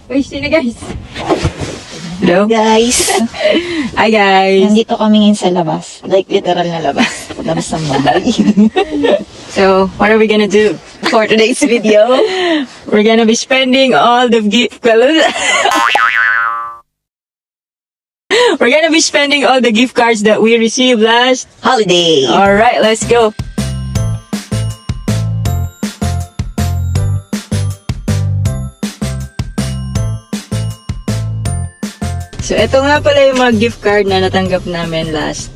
Uy, sino guys? Hello? Guys, Hi guys! nandito kami ngayon sa labas. Like literal na labas. Labas ng bahay. So, what are we gonna do for today's video? We're gonna be spending all the We're gonna be spending all the gift cards that we received last. Holiday. Alright, let's go! So, ito nga pala yung mga gift card na natanggap namin last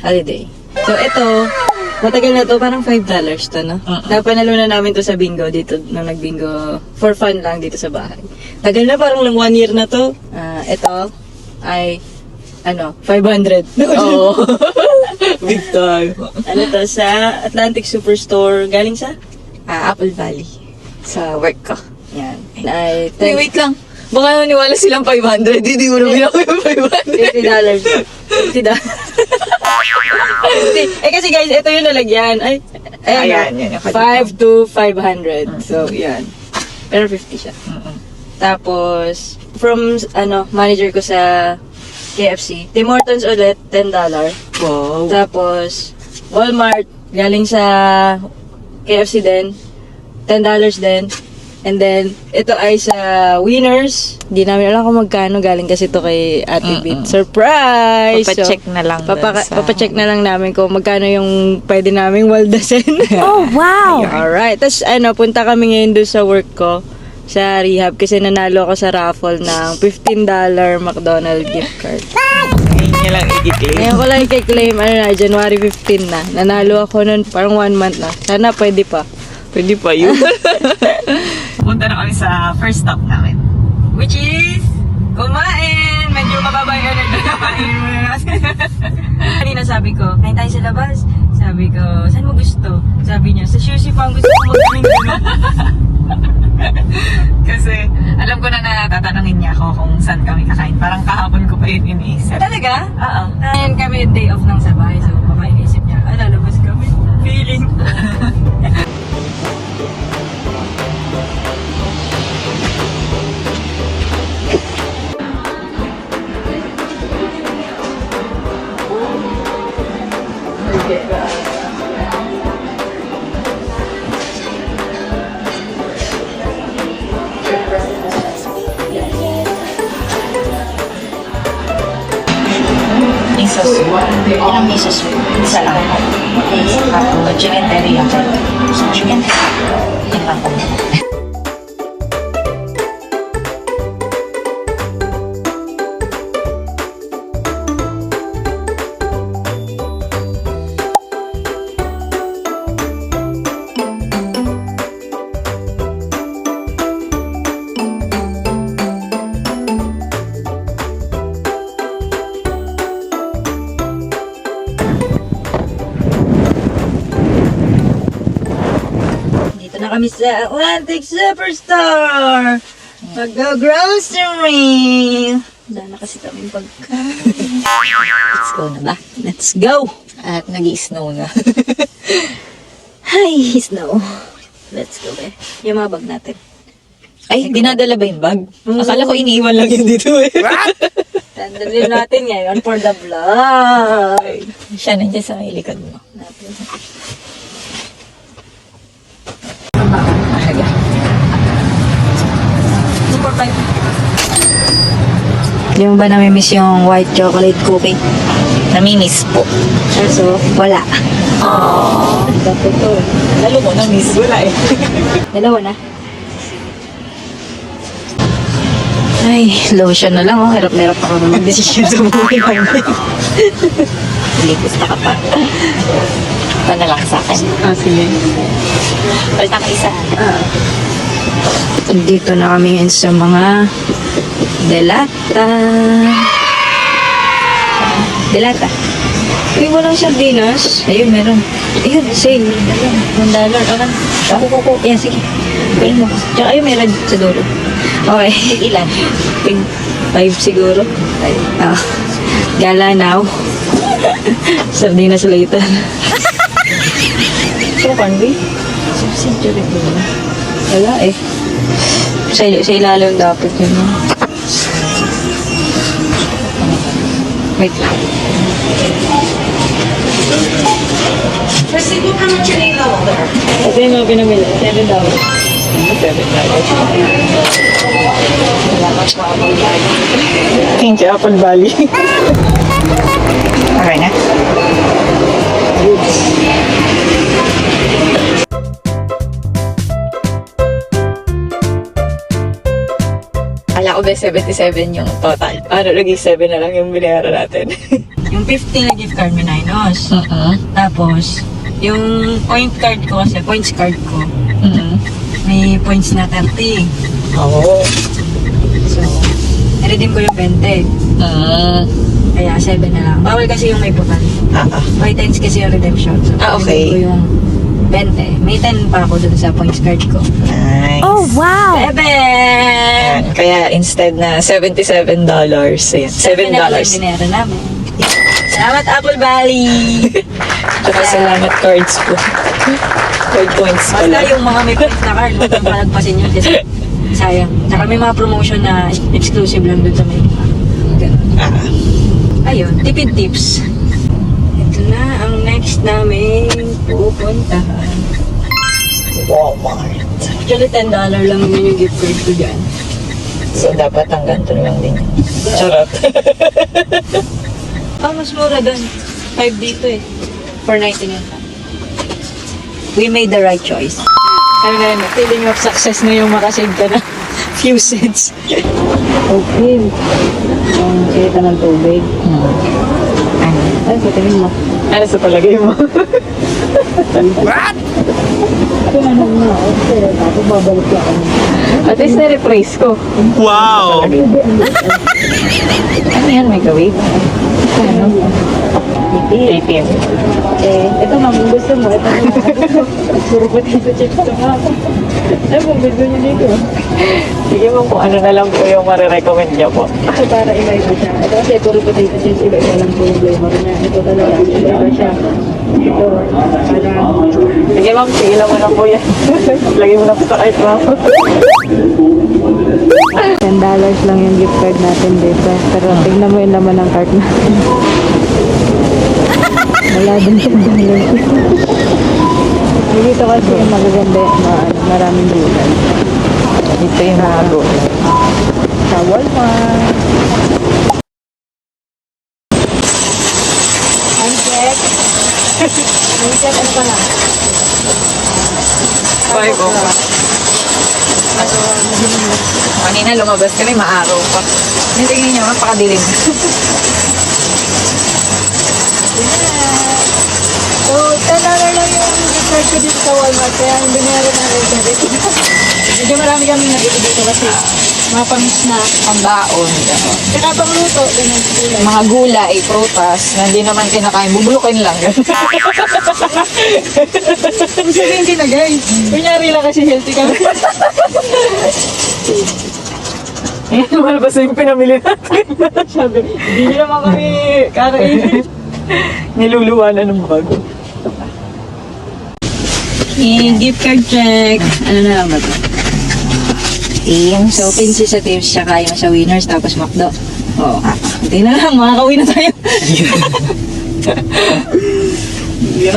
holiday. So, ito, matagal na to, parang $5 to, no? Napanalo na namin to sa bingo dito, nung nag-bingo for fun lang dito sa bahay. Tagal na, parang lang 1 year na to. Ito ay, 500. Oo. Big time. Ano to, sa Atlantic Superstore, galing sa? Apple Valley. Sa work ko. Yan. Ay, Wait lang. Baka naniwala silang 500. Hindi mo na bilang yung 500. $50. $50. Kasi guys, ito yung nalagyan. Ayan, yan. 5 to 500. So, yan. Pero 50 siya. Tapos, from, manager ko sa KFC, Tim Hortons ulit, $10. Wow. Tapos, Walmart, galing sa KFC din, $10 din. And then, ito ay sa Winners. Hindi namin alam kung magkano. Galing kasi ito kay Ate Bit. Surprise! Papacheck na lang. Papacheck na lang namin kung magkano yung pwede naming waldasin. Oh, wow! Alright. Tapos, punta kami ngayon doon sa work ko. Sa rehab. Kasi nanalo ako sa raffle ng $15 McDonald's gift card. Ngayon niya lang i-claim. Ngayon ko lang i-claim, January 15 na. Nanalo ako nun, parang 1 month na. Sana pwede pa. Pwede pa yun. Punta na kami sa first stop namin. Which is, kumain! Medyo mababa yung energy na kumain muna natin. Kanina sabi ko, kain tayo sa labas. Sabi ko, saan mo gusto? Sabi niya, sa Sushi Pang gusto ko magaling doon. Kasi alam ko na natatanungin niya ako kung saan kami kakain. Parang kahapon ko pa yun iniisip. Talaga? Oo. Ngayon kami day off ng sabay. So, baka iniisip niya, lalabas kami. Feeling. Miso soup. Ilang miso soup? Isa lang. Okay. Tapos chicken teriyaki. Chicken teriyaki. Yan lang po. Na kami sa Atlantic Superstore. Mag-grocery. Wala na kasi kami pagkain. Let's go na ba? Let's go. At nag-i-snow na. Hi, snow. Let's go, eh. Yung mga bag natin. Ay, dinadala ba yung bag? Akala ko iniiwan lang yun dito eh. Tandalin natin ngayon for the vlog. Siya nandiyan sa may likod mo. Di mo ba namimiss yung white chocolate cookie? Namimiss po. Kaso, wala. Dapat to. Lalo mo, namiss. Wala eh. Dalawa na. Ay, lotion na lang. Oh. Hirap na hirap ako na mag-decision sa buhay namin. Hindi, gusto ka pa. Ito na lang sa akin. Sige. Palit ang isa. Dito na kami ngayon sa mga delata. Delata. Uy, walang sardinas. Ayun, meron. Ayun, sale. $1. Okay. Kuku. Yan, sige. Kunin mo. Tsaka ayun, meron sa dulo. Okay. Ilan? 5 siguro. Gala now. Sardinas later. So, corned beef? Century ko na. Wala eh. Sa ilalim dapat yun. No? Wait lang. Proceed, look how much you need over there. Ito yung mga pinamili. $7. $7. Thank you, Apple Valley. Okay na. Kala ko ba 77 yung total? Ano, naging 7 na lang yung binayaran natin. Yung 50 na gift card, minus. Tapos, yung point card ko kasi, points card ko, may points na 30. Oo. So, i-redeem ko yung 20. Kaya 7 na lang. Bawal kasi yung may putan. May 10 kasi yung redemption. So, Okay. i-redeem ko yung 20. May 10 pa ako dun sa points card ko. Nice. Oh, wow! 7! Kaya instead na $77, ayan, $7. na lang yung binayaran namin. Salamat, Apple Valley! Tsaka salamat cards po. Card points Basta pala. yung mga may points na card, huwag kang palagpasin yun kasi sayang. Tsaka may mga promotion na exclusive lang dun sa may mga. Ganun. Ayun, tipid tips. Ito na ang next namin pupuntahan. Walmart. Actually, $10 lang naman yung gift card ko dyan. So, dapat hanggang doon lang din. Charot. Mas mura dun. 5 dito eh. $4.99 lang. We made the right choice. Ano na yun, feeling of success na yung makasave ka na few cents. Okay. Ang kita ng tubig. Ay, sa tingin mo. Ano sa palagay mo? What? Kung ano na, okay. Tapos babalik ka ako. At least na-replace ko. Wow! Ano yan, microwave? Ano? ATM. Ito ma'am, kung gusto mo, ito mo. Puro potato chips ito ma'am. Ay, kung gusto niyo dito. Sige mo kung ano na lang po yung marirecommend niyo po. Ito para iba-iba siya. Ito kasi puro potato chips, iba-iba lang po yung flavor niya. Ito talaga, iba-iba siya. Ito, parang... Sige ma'am, pigilan mo na po yan. Lagay mo na po sa cart ma'am. $10 lang yung gift card natin dito. Pero tingnan mo yung laman ng cart natin. Wala din $10. Dito kasi yung magaganda, maraming gulay. Ito yung hago. Sa Walmart. Uncheck. Uncheck, ano pa na? Bye po. Kanina lumabas kami, maaraw pa. Tingnan niyo, napakadilim. So, $10 lang yung gift card ko dito sa Walmart. Kaya yung binayaran na rin. Medyo marami kami nabili dito kasi mga pang-snack. Ang baon. Saka pang-luto. Ganun sila. Mga gulay, prutas, na hindi naman kinakain. Bubulukin lang. Kung sabihin ka na guys. Kunyari lang kasi healthy kami. Yan naman ba yung pinamili natin? Sabi, hindi naman kami kakainin. Niluluwa na ng bago. Gift card check. Ano na lang ba ito? Teams. So, pinsi sa Teams, tsaka yung sa Winners, tapos McDo. Oo. Hindi na lang, makakauwi na tayo.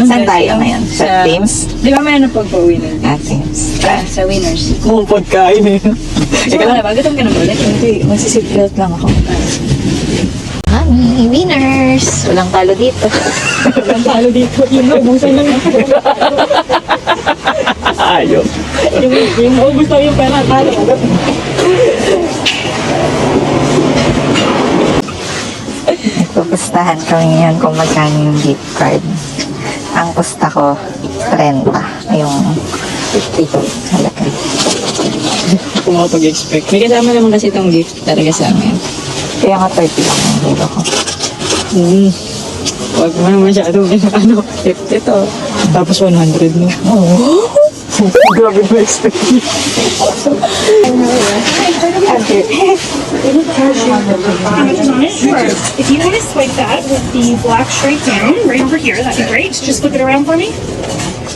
Saan tayo ngayon? Sa Teams? Di ba may ano pag-pauwi na? Teams. Sa Winners. Kung pagkain eh. Ikaw na ba? Gutom ka na ba ulit? Hindi, magsisipilot lang ako. Mami, winners! Walang talo dito. Ang talo dito. Yung naubusan lang. Ayaw. Yung maubos daw yung pera, talo. Pupustahan kami ngayon kung magkano yung gift card. Ang pusta ko, 30. Yung 50. Halaka. Pumapag-expect. May kasama naman kasi itong gift talaga sa amin. Kaya nga 30 lang yung dito ko. Huwag mo naman masyadong ano. Ito. Tapos 100 no? Oo. Grabe ba expectation? If you want to swipe that with the black straight down, right over here, that'd be great. Just flip it around for me.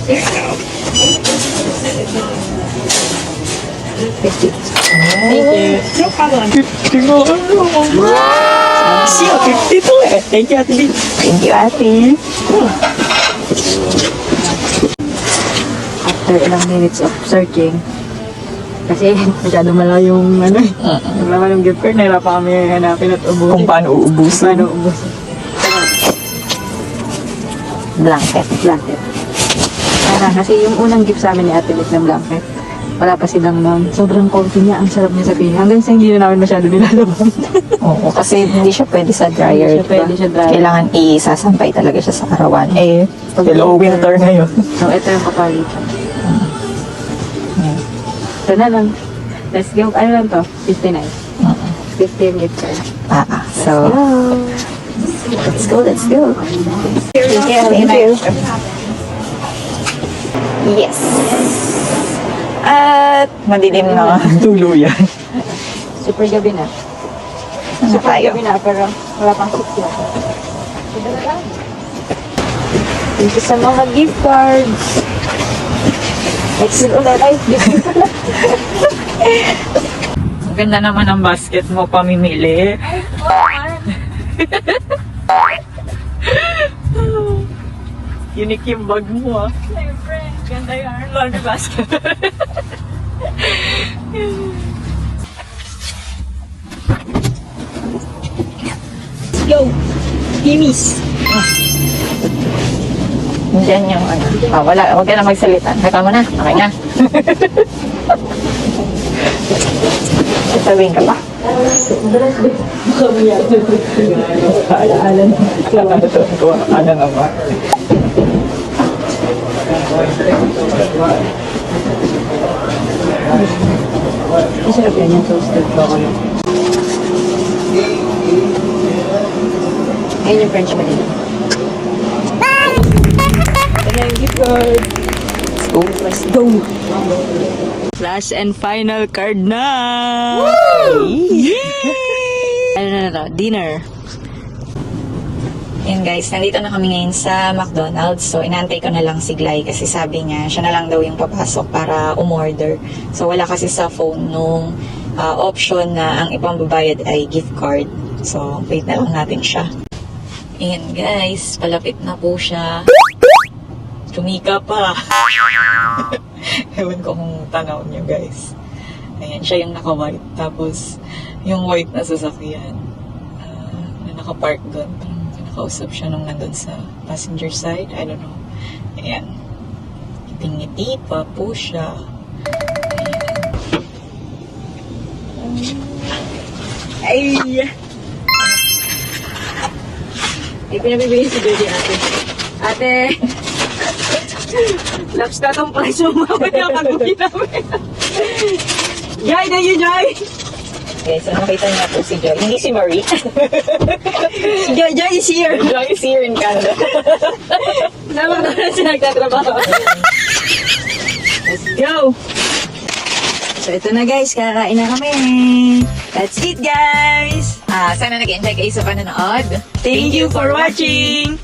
There you go. 50. Thank you. No problem. Siya, 52 eh. Thank you, Ate Lee. Thank you, ate. After ilang minutes of searching, kasi masyado malayo yung ano eh. Yung laman ng gift card, nahirapan kami hanapin at ubusin. Kung paano uubusin. Paano ubusin. Blanket. Blanket. Kasi yung unang gift sa amin ni Ate Lit na blanket, wala pa silang nun. Sobrang comfy niya, ang sarap niya sa piling. Hanggang sa hindi na namin masyado nilalaban. Oo, kasi hindi siya pwede sa dryer. Hindi siya pwede sa dryer. Kailangan isasampay talaga siya sa arawan. Eh, hello winter ngayon. So, ito yung kapalitan. Ito na lang. Let's go. Ano lang to? 59. 50 yung gift card. So, let's go, let's go. Thank you. Thank you. Yes. At madilim na. Tuluyan. Super gabi na. Ano Super tayo? gabi na, pero wala pang 6 yun. Thank you sa mga gift cards. Next week ulit. Ay, gift card. Ang ganda naman ang basket mo pamimili. Unique yung bag mo ah. Siyempre, ganda yung laundry basket. Let's go! Gimis! Diyan yung ano. Wala, huwag ka na magsalita. Teka mo na. Okay na. Sasabihin ka pa. Ano naman? Masarap yan yung toasted chocolate. Ayun yung French vanilla. Ito na yung gift card. Let's go! Last and final card na! Yay! Ano na to? Dinner. Yun guys, nandito na kami ngayon sa McDonald's. So, inantay ko na lang si Glay kasi sabi niya, siya na lang daw yung papasok para umorder. So, wala kasi sa phone nung option na ang ipambabayad ay gift card. So, wait na lang natin siya. Ayan guys, palapit na po siya. Tumika pa. Ewan ko kung tanaw niyo guys. Ayan, siya yung naka-white. Tapos, yung white na sasakyan na naka-park doon. Nakausap siya nung nandun sa passenger side. I don't know. Ayan. Ngiti pa po siya. Ay! Ay, pinabibigay si Joy ate. Ate! Laps na tong price mo mga pinakagugi namin. Joy, thank you, Joy! Okay, so nakita niya po si Joy. Hindi si Marie. Si Joy, Joy is here! Joy is here in Canada. Sama na siya nagtatrabaho. Let's go! So, ito na guys, kakain na kami. That's it, guys! Sana nag-enjoy kayo sa panonood. Thank you for watching!